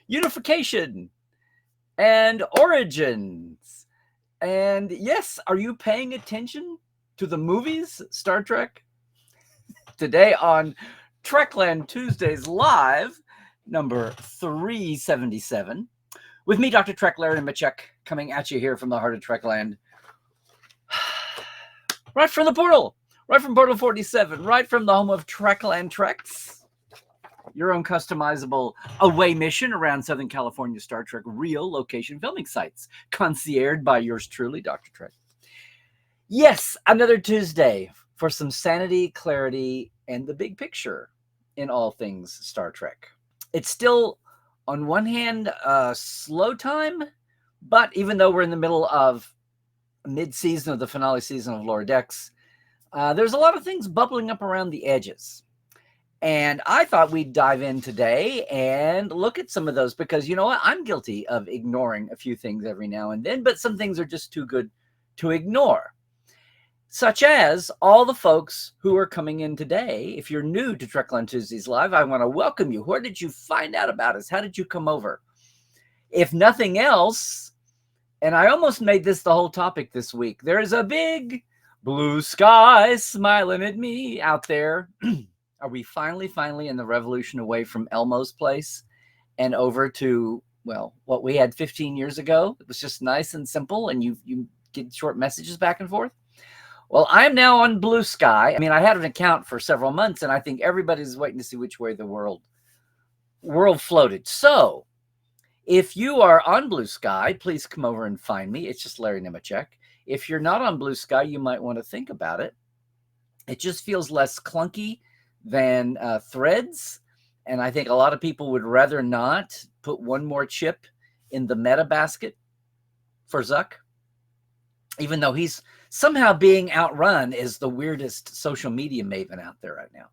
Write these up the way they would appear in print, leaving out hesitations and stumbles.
Unification, and Origins. And yes, are you paying attention to the movies Star Trek? Today on Trekland Tuesdays Live, number 377, with me, Dr. Trek, Larry Nemecek, coming at you here from the heart of Trekland. Right from the portal, right from Portal 47, right from the home of Trekland Treks. Your own customizable away mission around Southern California Star Trek real location filming sites, concierged by yours truly, Dr. Trek. Yes, another Tuesday for some sanity, clarity, and the big picture in all things Star Trek. It's still, on one hand, slow time, but even though we're in the middle of mid-season of the finale season of Lower Decks, there's a lot of things bubbling up around the edges. And I thought we'd dive in today and look at some of those because, you know what, I'm guilty of ignoring a few things every now and then, but some things are just too good to ignore. Such as all the folks who are coming in today. If you're new to Trekland Tuesdays Live, I want to welcome you. Where did you find out about us? How did you come over? If nothing else, and I almost made this the whole topic this week, there's a big blue sky smiling at me out there. Are we finally in the revolution away from Elmo's place and over to, well, what we had 15 years ago? It was just nice and simple, and you get short messages back and forth. Well, I'm now on Blue Sky. I mean, I had an account for several months, and I think everybody's waiting to see which way the world floated. So, if you are on Blue Sky, please come over and find me. It's just Larry Nemecek. If you're not on Blue Sky, you might want to think about it. It just feels less clunky than Threads, and I think a lot of people would rather not put one more chip in the meta basket for Zuck, even though he's somehow being outrun as the weirdest social media maven out there right now.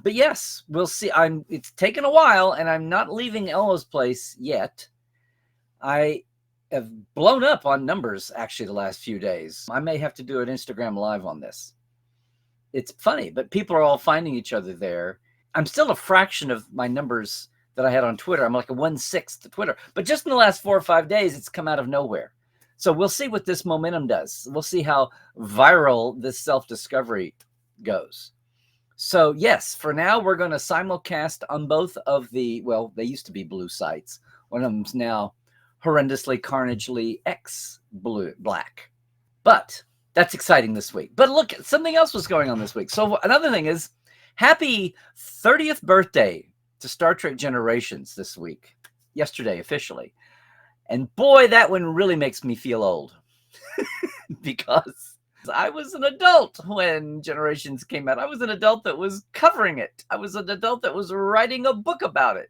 But yes, we'll see. It's taken a while, and I'm not leaving Elmo's place yet. I have blown up on numbers actually the last few days. I may have to do an Instagram live on this. It's funny, but people are all finding each other there. I'm still a fraction of my numbers that I had on Twitter. I'm like a 1/6 to Twitter. But just in the last 4 or 5 days, it's come out of nowhere. So we'll see what this momentum does. We'll see how viral this self-discovery goes. So yes, for now, we're going to simulcast on both of the, well, they used to be blue sites. One of them's now horrendously, carnagely black. But that's exciting this week. But look, something else was going on this week. So another thing is, happy 30th birthday to Star Trek Generations this week. Yesterday, officially. And boy, that one really makes me feel old. Because I was an adult when Generations came out. I was an adult that was covering it. I was an adult that was writing a book about it.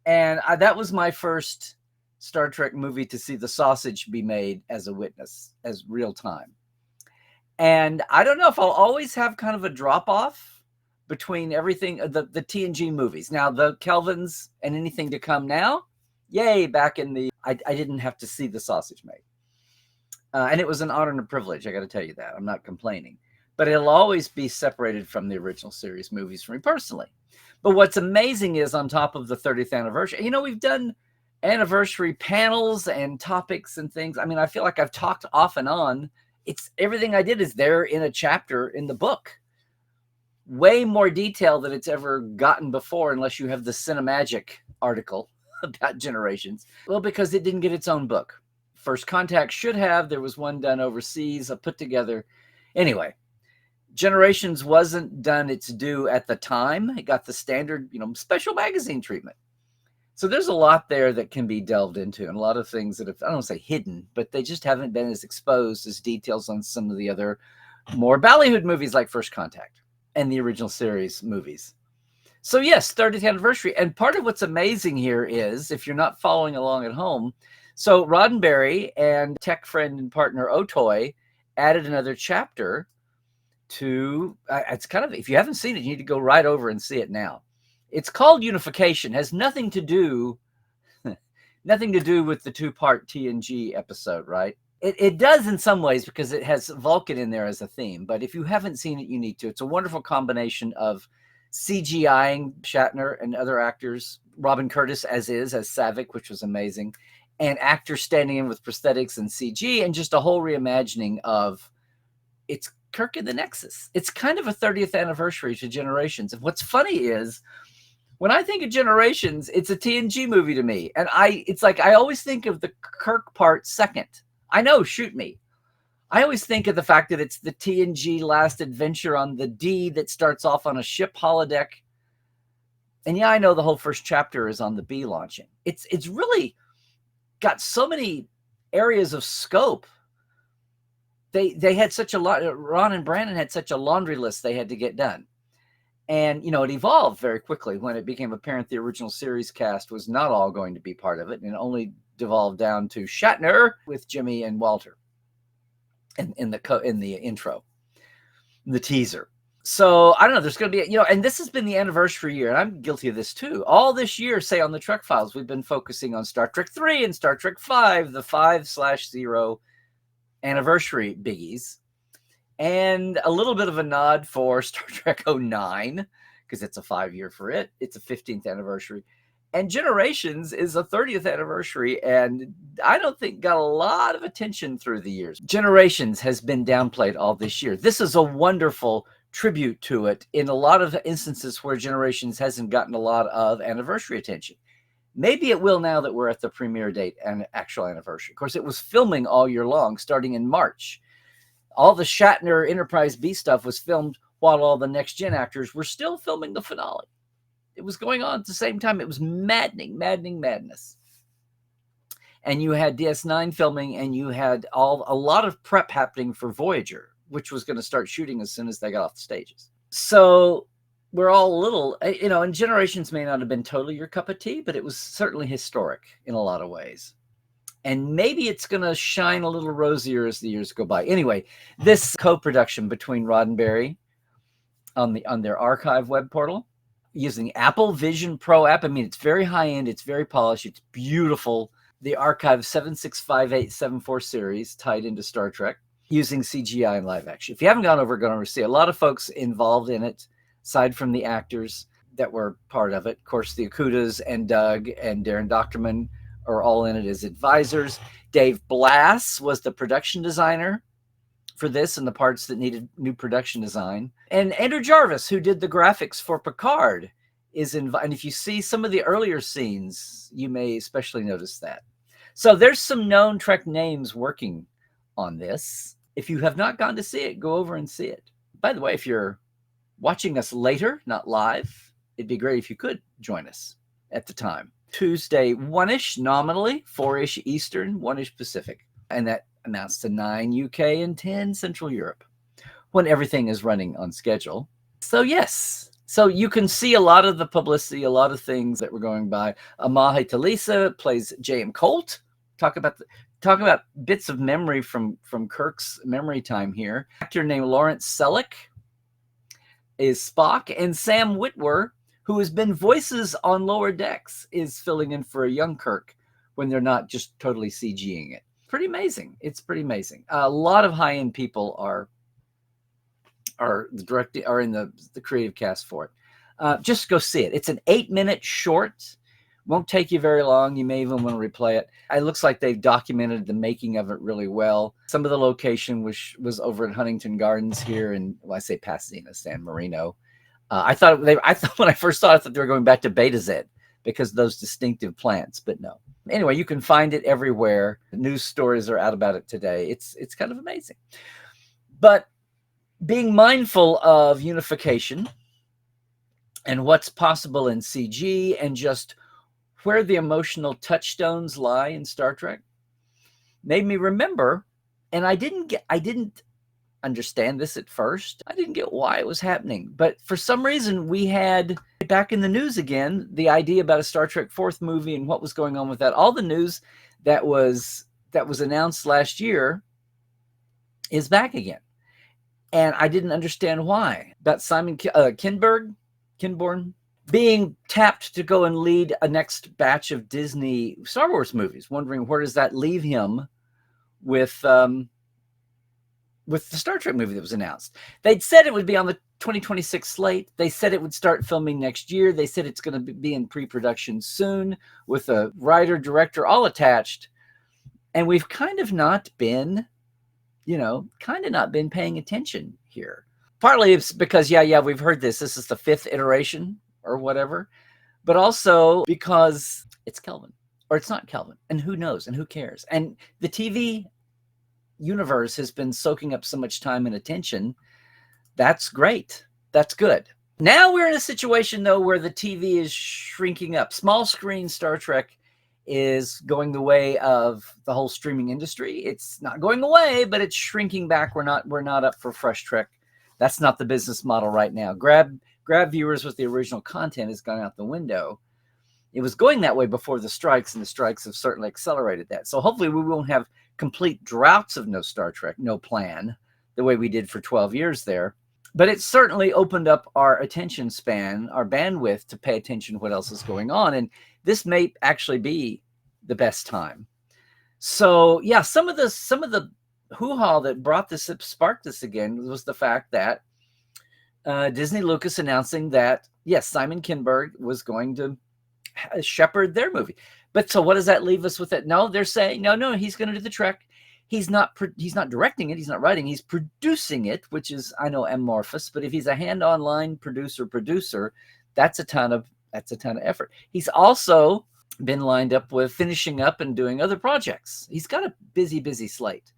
And that was my first Star Trek movie to see the sausage be made as a witness, as real time. And I don't know if I'll always have kind of a drop off between everything, the TNG movies. Now, the Kelvins and anything to come now, yay, back in the, I didn't have to see the sausage made. And it was an honor and a privilege, I got to tell you that. I'm not complaining. But it'll always be separated from the original series movies for me personally. But what's amazing is on top of the 30th anniversary, you know, we've done anniversary panels and topics and things. I mean, I feel like I've talked off and on. It's everything I did is there in a chapter in the book. Way more detail than it's ever gotten before, unless you have the Cinemagic article about Generations. Well, because it didn't get its own book. First Contact should have. There was one done overseas, put together. Anyway, Generations wasn't done its due at the time. It got the standard, special magazine treatment. So there's a lot there that can be delved into, and a lot of things that have, I don't want to say hidden, but they just haven't been as exposed as details on some of the other more ballyhooed movies like First Contact and the original series movies. So yes, 30th anniversary. And part of what's amazing here is, if you're not following along at home, so Roddenberry and tech friend and partner Otoy added another chapter to, it's kind of, if you haven't seen it, you need to go right over and see it now. It's called Unification. Has nothing to do with the 2-part TNG episode, right? It does in some ways because it has Vulcan in there as a theme. But if you haven't seen it, you need to. It's a wonderful combination of CGIing Shatner and other actors Robin Curtis as Savick, which was amazing, and actors standing in with prosthetics and CG, and just a whole reimagining of it's Kirk in the Nexus. It's kind of a 30th anniversary to Generations. And what's funny is when I think of Generations, it's a TNG movie to me. And it's like I always think of the Kirk part second. I know, shoot me. I always think of the fact that it's the TNG last adventure on the D that starts off on a ship holodeck. And yeah, I know the whole first chapter is on the B launching. It's really got so many areas of scope. They had such a lot. Ron and Brandon had such a laundry list they had to get done. And, it evolved very quickly when it became apparent the original series cast was not all going to be part of it, and it only devolved down to Shatner with Jimmy and Walter in the intro, the teaser. So I don't know. There's going to be, and this has been the anniversary year, and I'm guilty of this too. All this year, say on the Trek Files, we've been focusing on Star Trek 3 and Star Trek 5, the 5/0 anniversary biggies, and a little bit of a nod for Star Trek 09 because it's a 5-year for it. It's a 15th anniversary. And Generations is a 30th anniversary, and I don't think got a lot of attention through the years. Generations has been downplayed all this year. This is a wonderful tribute to it in a lot of instances where Generations hasn't gotten a lot of anniversary attention. Maybe it will now that we're at the premiere date and actual anniversary. Of course, it was filming all year long, starting in March. All the Shatner Enterprise B stuff was filmed while all the Next Gen actors were still filming the finale. It was going on at the same time. It was maddening madness. And you had DS9 filming, and you had a lot of prep happening for Voyager, which was going to start shooting as soon as they got off the stages. So we're all a little, and Generations may not have been totally your cup of tea, but it was certainly historic in a lot of ways. And maybe it's going to shine a little rosier as the years go by. Anyway, this co-production between Roddenberry on their archive web portal using Apple Vision Pro app. I mean, it's very high-end. It's very polished. It's beautiful. The Archive 765874 series tied into Star Trek using CGI and live action. If you haven't gone over to see a lot of folks involved in it, aside from the actors that were part of it. Of course, the Okudas and Doug and Darren Doctorman are all in it as advisors. Dave Blass was the production designer for this and the parts that needed new production design. And Andrew Jarvis, who did the graphics for Picard, is involved. And if you see some of the earlier scenes, you may especially notice that. So there's some known Trek names working on this. If you have not gone to see it, go over and see it. By the way, if you're watching us later, not live, it'd be great if you could join us at the time. Tuesday, 1-ish nominally, 4-ish Eastern, 1-ish Pacific. And that amounts to 9 UK and 10 Central Europe when everything is running on schedule. So yes, so you can see a lot of the publicity, a lot of things that were going by. Amahe Talisa plays J.M. Colt. Talk about bits of memory from Kirk's memory time here. Actor named Lawrence Selleck is Spock, and Sam Witwer, who has been voices on Lower Decks, is filling in for a young Kirk when they're not just totally CGing it. Pretty amazing. It's pretty amazing. A lot of high-end people are in the creative cast for it. Just go see it. It's an 8-minute short. Won't take you very long. You may even want to replay it. It looks like they've documented the making of it really well. Some of the location was over at Huntington Gardens here in, I say Pasadena, San Marino. I thought when I first saw it, I thought they were going back to Betazed because of those distinctive plants, but no. Anyway, you can find it everywhere. News stories are out about it today. It's kind of amazing. But being mindful of unification and what's possible in CG and just where the emotional touchstones lie in Star Trek made me remember, and I didn't understand this at first. I didn't get why it was happening, but for some reason we had back in the news again the idea about a Star Trek 4th movie and what was going on with that. All the news that was announced last year is back again, and I didn't understand why. About Simon Kinborn being tapped to go and lead a next batch of Disney Star Wars movies, wondering where does that leave him with with the Star Trek movie that was announced. They'd said it would be on the 2026 slate. They said it would start filming next year. They said it's going to be in pre-production soon with a writer, director, all attached. And we've kind of not been, paying attention here. Partly it's because, we've heard this. This is the 5th iteration or whatever. But also because it's Kelvin or it's not Kelvin. And who knows and who cares? And the TV universe has been soaking up so much time and attention. That's great. That's good. Now we're in a situation, though, where the TV is shrinking up. Small screen Star Trek is going the way of the whole streaming industry. It's not going away, but it's shrinking back. We're not up for fresh Trek. That's not the business model right now. Grab viewers with the original content has gone out the window. It was going that way before the strikes, and the strikes have certainly accelerated that. So hopefully we won't have complete droughts of no Star Trek, no plan, the way we did for 12 years there. But it certainly opened up our attention span, our bandwidth to pay attention to what else is going on. And this may actually be the best time. So yeah, some of the hoo-ha that sparked this again was the fact that Disney Lucas announcing that, yes, Simon Kinberg was going to shepherd their movie. But so what does that leave us with it? No, they're saying, no, he's going to do the Trek. He's not directing it. He's not writing. He's producing it, which is, I know, amorphous. But if he's a hand-on line producer, that's a ton of effort. He's also been lined up with finishing up and doing other projects. He's got a busy slate,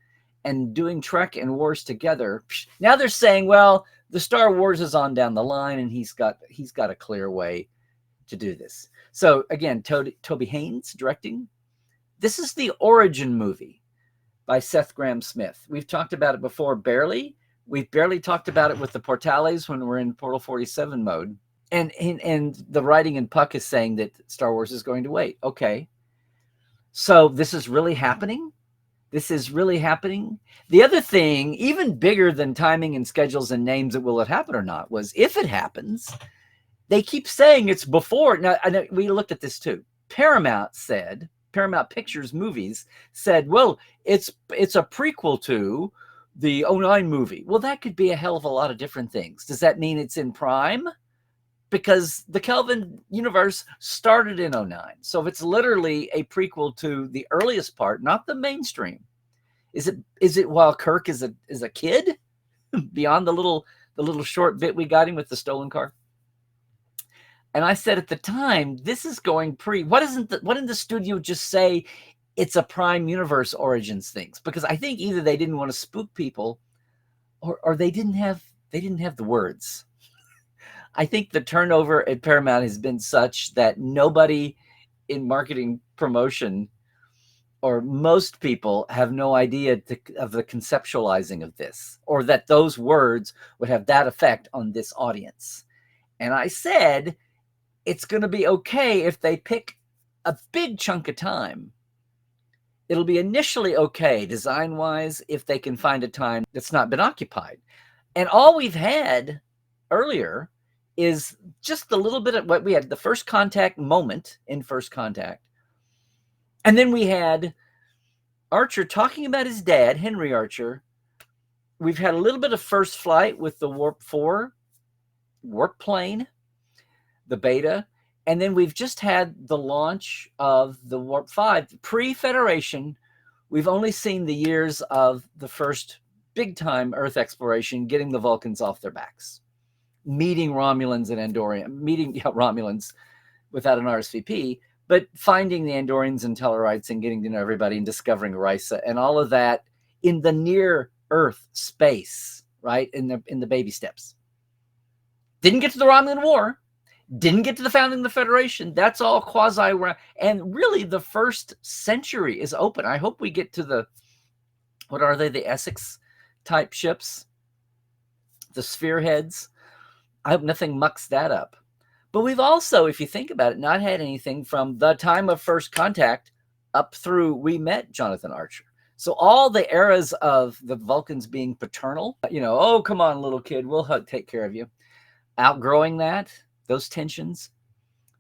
and doing Trek and Wars together. Now they're saying, well, the Star Wars is on down the line, and he's got a clear way to do this. So again, Toby Haynes directing. This is the origin movie by Seth Grahame-Smith. We've talked about it before, barely. We've barely talked about it with the Portales when we're in Portal 47 mode. And the writing in Puck is saying that Star Wars is going to wait. Okay. So this is really happening? This is really happening? The other thing, even bigger than timing and schedules and names that will it happen or not, was if it happens, they keep saying it's before. Now, I know we looked at this too. Paramount Pictures Movies said, well, it's a prequel to the 09 movie. Well, that could be a hell of a lot of different things. Does that mean it's in prime? Because the Kelvin universe started in 09. So if it's literally a prequel to the earliest part, not the mainstream, is it while Kirk is a kid beyond the little short bit we got him with the stolen car? And I said at the time, this is going what didn't the studio just say it's a Prime Universe Origins things? Because I think either they didn't want to spook people or they didn't have the words. I think the turnover at Paramount has been such that nobody in marketing promotion or most people have no idea of the conceptualizing of this, or that those words would have that effect on this audience. And I said, it's going to be okay if they pick a big chunk of time. It'll be initially okay design-wise if they can find a time that's not been occupied. And all we've had earlier is just the little bit of what we had, the First Contact moment in First Contact. And then we had Archer talking about his dad, Henry Archer. We've had a little bit of First Flight with the Warp 4 warp plane, the beta. And then we've just had the launch of the Warp 5. Pre-Federation, we've only seen the years of the first big-time Earth exploration, getting the Vulcans off their backs, meeting Romulans and Andorians, Romulans without an RSVP, but finding the Andorians and Tellarites and getting to know everybody and discovering Risa and all of that in the near Earth space, right? In the baby steps. Didn't get to the Romulan War. Didn't get to the founding of the Federation. That's all quasi. And really, the first century is open. I hope we get to what are they? The Essex type ships, the Sphereheads. I hope nothing mucks that up. But we've also, if you think about it, not had anything from the time of First Contact up through we met Jonathan Archer. So all the eras of the Vulcans being paternal, oh, come on, little kid, we'll take care of you. Outgrowing that, those tensions,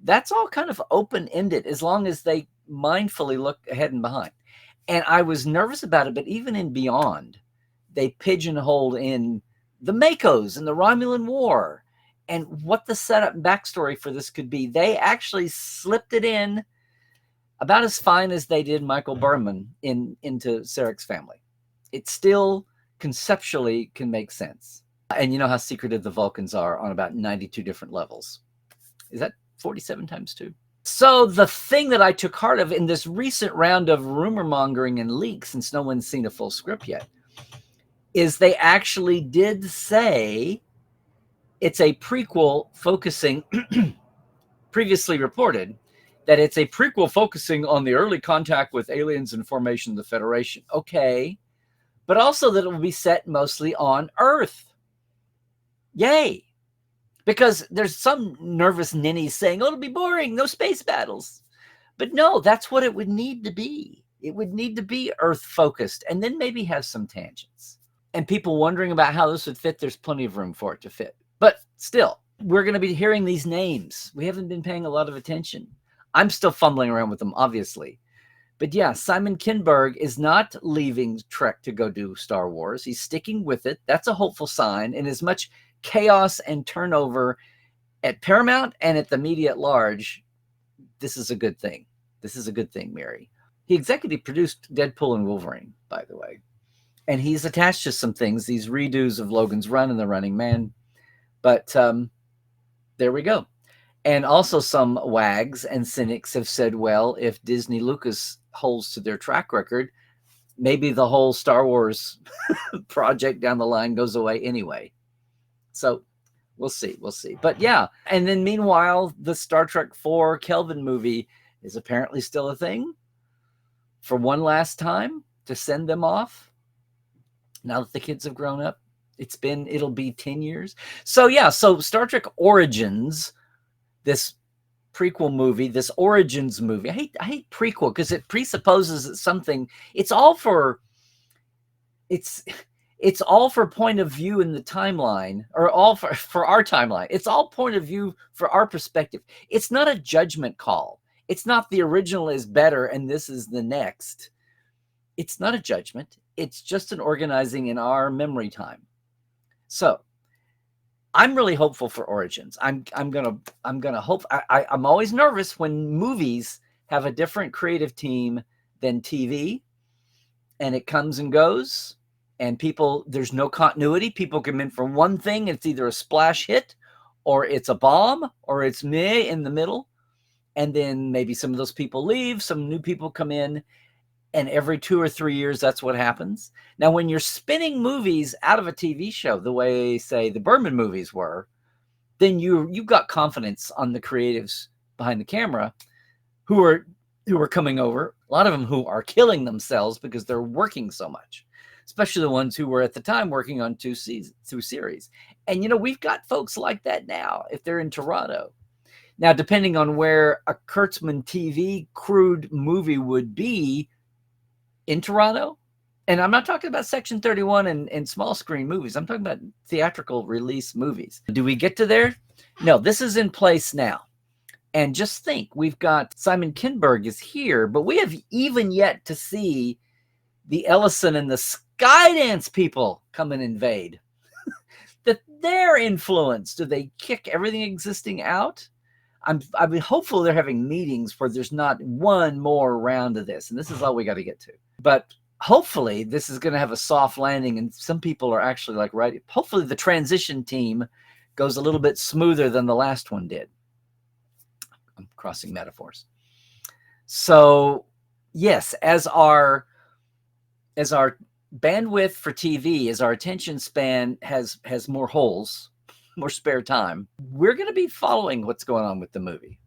that's all kind of open-ended as long as they mindfully look ahead and behind. And I was nervous about it, but even in Beyond, they pigeonholed in the Makos and the Romulan War and what the setup and backstory for this could be. They actually slipped it in about as fine as they did Michael Berman into Sarek's family. It still conceptually can make sense. And you know how secretive the Vulcans are on about 92 different levels. Is that 47 times 2? So the thing that I took heart of in this recent round of rumor mongering and leaks, since no one's seen a full script yet, is they actually did say it's a prequel focusing, previously reported, that it's a prequel focusing on the early contact with aliens and formation of the Federation. Okay. But also that it will be set mostly on Earth. Yay. Because there's some nervous ninnies saying, oh, it'll be boring, no space battles. But no, that's what it would need to be. It would need to be Earth-focused and then maybe have some tangents. And people wondering about how this would fit, there's plenty of room for it to fit. But still, we're going to be hearing these names. We haven't been paying a lot of attention. I'm still fumbling around with them, obviously. But yeah, Simon Kinberg is not leaving Trek to go do Star Wars. He's sticking with it. That's a hopeful sign. And as much chaos and turnover at Paramount and at the media at large, this is a good thing. This is a good thing, Mary. He executive produced Deadpool and Wolverine, by the way. And he's attached to some things, these redos of Logan's Run and The Running Man. But there we go. And also some wags and cynics have said, well, if Disney Lucas holds to their track record, maybe the whole Star Wars project down the line goes away anyway. So we'll see. We'll see. But yeah. And then meanwhile, the Star Trek IV Kelvin movie is apparently still a thing for one last time to send them off. Now that the kids have grown up, it'll be 10 years. So yeah. So Star Trek Origins, this prequel movie, this Origins movie. I hate prequel because it presupposes that something. It's all for point of view in the timeline, or all for our timeline. It's all point of view for our perspective. It's not a judgment call. It's not the original is better and this is the next. It's not a judgment. It's just an organizing in our memory time. So I'm really hopeful for Origins. I'm gonna hope. I'm always nervous when movies have a different creative team than TV, and it comes and goes, and there's no continuity. People come in for one thing, it's either a splash hit, or it's a bomb, or it's meh in the middle, and then maybe some of those people leave, some new people come in, and every 2 or 3 years, that's what happens. Now, when you're spinning movies out of a TV show, the way, say, the Berman movies were, then you've got confidence on the creatives behind the camera who are coming over. A lot of them who are killing themselves because they're working so much, especially the ones who were at the time working on two series. And, we've got folks like that now if they're in Toronto. Now, depending on where a Kurtzman TV crude movie would be, in Toronto, and I'm not talking about Section 31 and small screen movies. I'm talking about theatrical release movies. Do we get to there? No, this is in place now. And just think, we've got Simon Kinberg is here, but we have even yet to see the Ellison and the Skydance people come and invade. That their influence, do they kick everything existing out? I'm hopeful they're having meetings where there's not one more round of this, and this is all we got to get to. But hopefully this is going to have a soft landing, and some people are actually like, right, hopefully the transition team goes a little bit smoother than the last one did. I'm crossing metaphors. So yes, as our bandwidth for TV, as our attention span has more holes, more spare time, we're going to be following what's going on with the movie.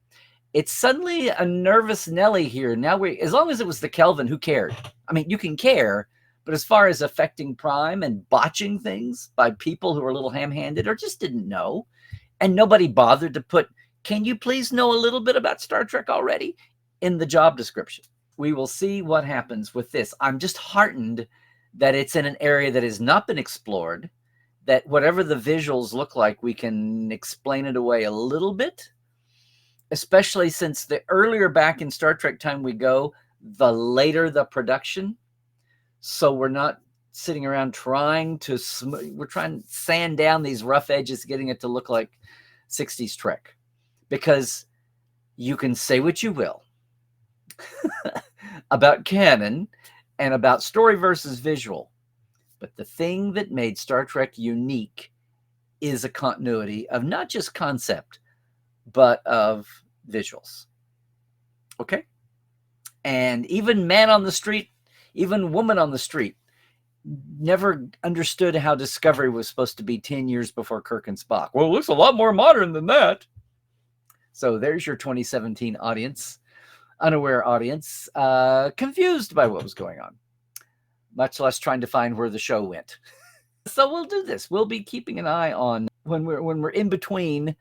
It's suddenly a nervous Nelly here. Now as long as it was the Kelvin, who cared? I mean, you can care, but as far as affecting Prime and botching things by people who are a little ham-handed or just didn't know, and nobody bothered to put, can you please know a little bit about Star Trek already, in the job description. We will see what happens with this. I'm just heartened that it's in an area that has not been explored, that whatever the visuals look like, we can explain it away a little bit, especially since the earlier back in Star Trek time we go, the later the production. So we're not sitting around trying to we're trying to sand down these rough edges, getting it to look like 60s Trek, because you can say what you will about canon and about story versus visual, but the thing that made Star Trek unique is a continuity of not just concept, but of visuals. Okay? And even man on the street, even woman on the street, never understood how Discovery was supposed to be 10 years before Kirk and Spock. Well, it looks a lot more modern than that. So there's your 2017 audience, unaware audience, confused by what was going on, much less trying to find where the show went. So we'll do this. We'll be keeping an eye on when we're in between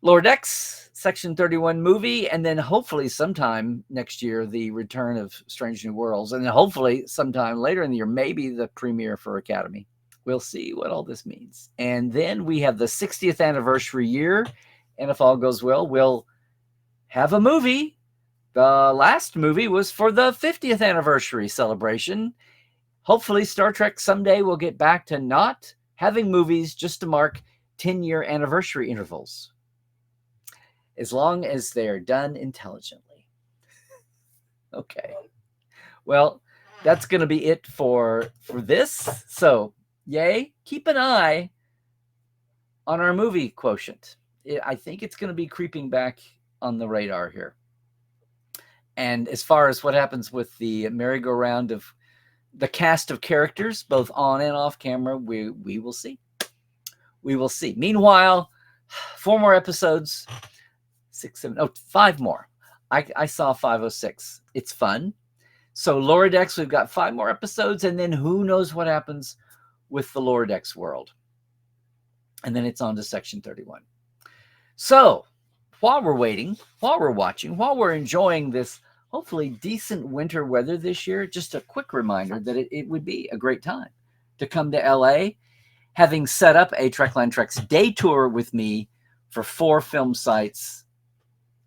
Lower Decks, Section 31 movie, and then hopefully sometime next year, the return of Strange New Worlds, and then hopefully sometime later in the year, maybe the premiere for Academy. We'll see what all this means. And then we have the 60th anniversary year, and if all goes well, we'll have a movie. The last movie was for the 50th anniversary celebration. Hopefully Star Trek someday will get back to not having movies just to mark 10-year anniversary intervals, as long as they're done intelligently. Okay. Well, that's going to be it for this. So, yay, keep an eye on our movie quotient. I think it's going to be creeping back on the radar here. And as far as what happens with the merry-go-round of the cast of characters, both on and off camera, we will see. We will see. Meanwhile, 4 more episodes. 5 more. I saw 506. It's fun. So Lower Decks, we've got 5 more episodes, and then who knows what happens with the Lower Decks world. And then it's on to Section 31. So while we're waiting, while we're watching, while we're enjoying this hopefully decent winter weather this year, just a quick reminder that it would be a great time to come to LA, having set up a Trekland Treks day tour with me for 4 film sites,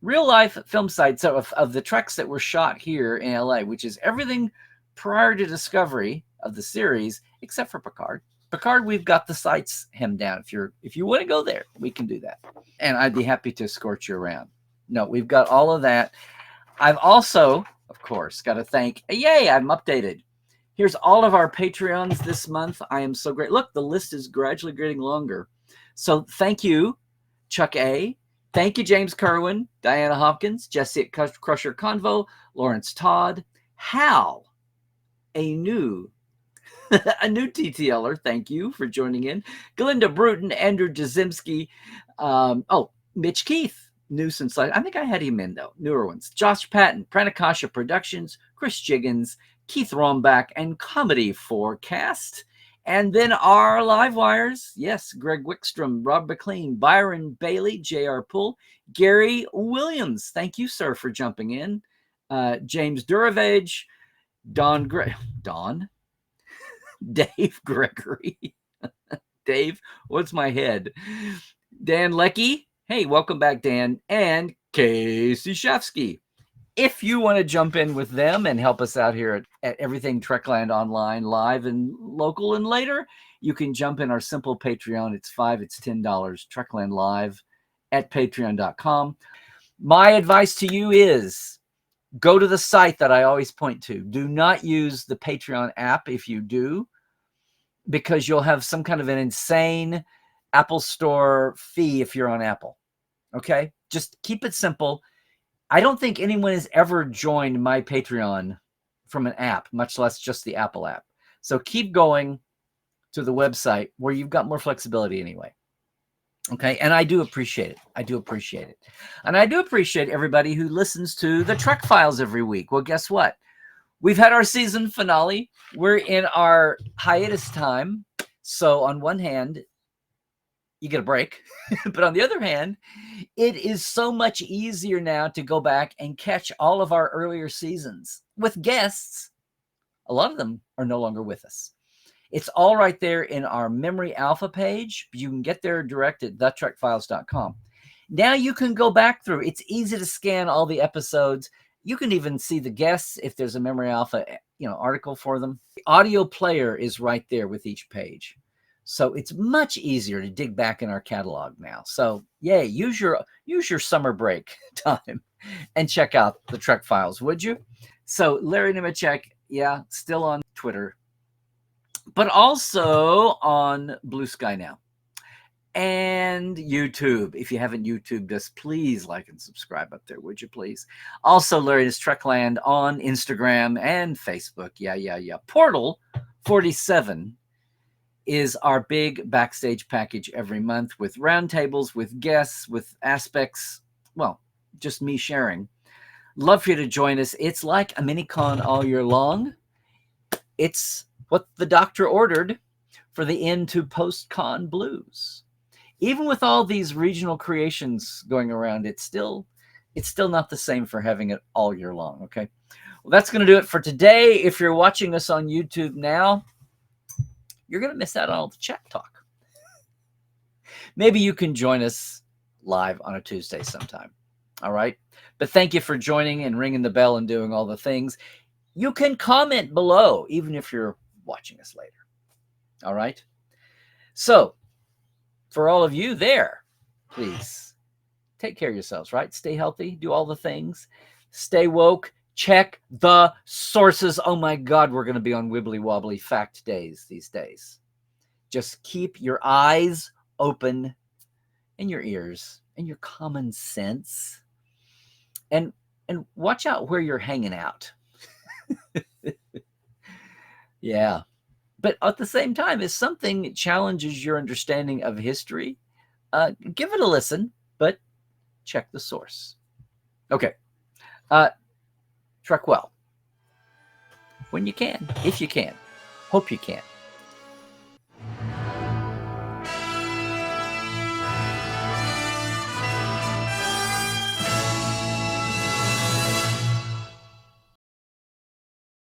real life film sites of the Treks that were shot here in LA, which is everything prior to Discovery of the series, except for Picard. Picard, we've got the sites hemmed down. If you want to go there, we can do that. And I'd be happy to escort you around. No, we've got all of that. I've also, of course, got to thank, yay, I'm updated. Here's all of our Patreons this month. I am so great. Look, the list is gradually getting longer. So thank you, Chuck A. Thank you, James Kerwin, Diana Hopkins, Jesse Crusher Convo, Lawrence Todd, Hal, a new TTLer. Thank you for joining in. Glinda Bruton, Andrew Jazimski, Mitch Keith, new since I think I had him in though, newer ones. Josh Patton, Pranakasha Productions, Chris Jiggins, Keith Rombach, and Comedy Forecast. And then our live wires, yes, Greg Wickstrom, Rob McLean, Byron Bailey, J.R. Poole, Gary Williams. Thank you, sir, for jumping in. James Duravage, Dave Gregory. Dave, what's my head? Dan Leckie. Hey, welcome back, Dan. And Casey Shafsky. If you want to jump in with them and help us out here at Everything Trekland Online, live and local and later, you can jump in our simple Patreon. It's $5, it's $10. Trekland Live at patreon.com. My advice to you is go to the site that I always point to. Do not use the Patreon app if you do, because you'll have some kind of an insane Apple Store fee if you're on Apple. Okay? Just keep it simple. I don't think anyone has ever joined my Patreon from an app, much less just the Apple app. So keep going to the website where you've got more flexibility anyway. Okay, and I do appreciate it. I do appreciate it. And I do appreciate everybody who listens to the Trek Files every week. Well, guess what? We've had our season finale. We're in our hiatus time. So on one hand, you get a break. But on the other hand, it is so much easier now to go back and catch all of our earlier seasons with guests. A lot of them are no longer with us. It's all right there in our Memory Alpha page. You can get there direct at thetrekfiles.com. Now you can go back through. It's easy to scan all the episodes. You can even see the guests if there's a Memory Alpha article for them. The audio player is right there with each page. So it's much easier to dig back in our catalog now. So yay, use your summer break time and check out the Trek Files, would you? So Larry Nemecek, yeah, still on Twitter, but also on Blue Sky now. And YouTube. If you haven't YouTubed us, please like and subscribe up there, would you please? Also, Larry is Trekland on Instagram and Facebook. Yeah. Portal 47 is our big backstage package every month with roundtables, with guests, with aspects, well, just me sharing. Love for you to join us. It's like a mini con all year long. It's what the doctor ordered for the end to post-con blues. Even with all these regional creations going around, it's still not the same for having it all year long, okay? Well, that's going to do it for today. If you're watching us on YouTube now, you're going to miss out on all the chat talk. Maybe you can join us live on a Tuesday sometime, all right? But thank you for joining and ringing the bell and doing all the things. You can comment below, even if you're watching us later, all right? So, for all of you there, please take care of yourselves, right? Stay healthy, do all the things, stay woke, check the sources. Oh my God, we're going to be on wibbly wobbly fact days these days. Just keep your eyes open and your ears and your common sense, and watch out where you're hanging out. Yeah. But at the same time, if something challenges your understanding of history, give it a listen, but check the source. Okay. Trek well. When you can, if you can. Hope you can.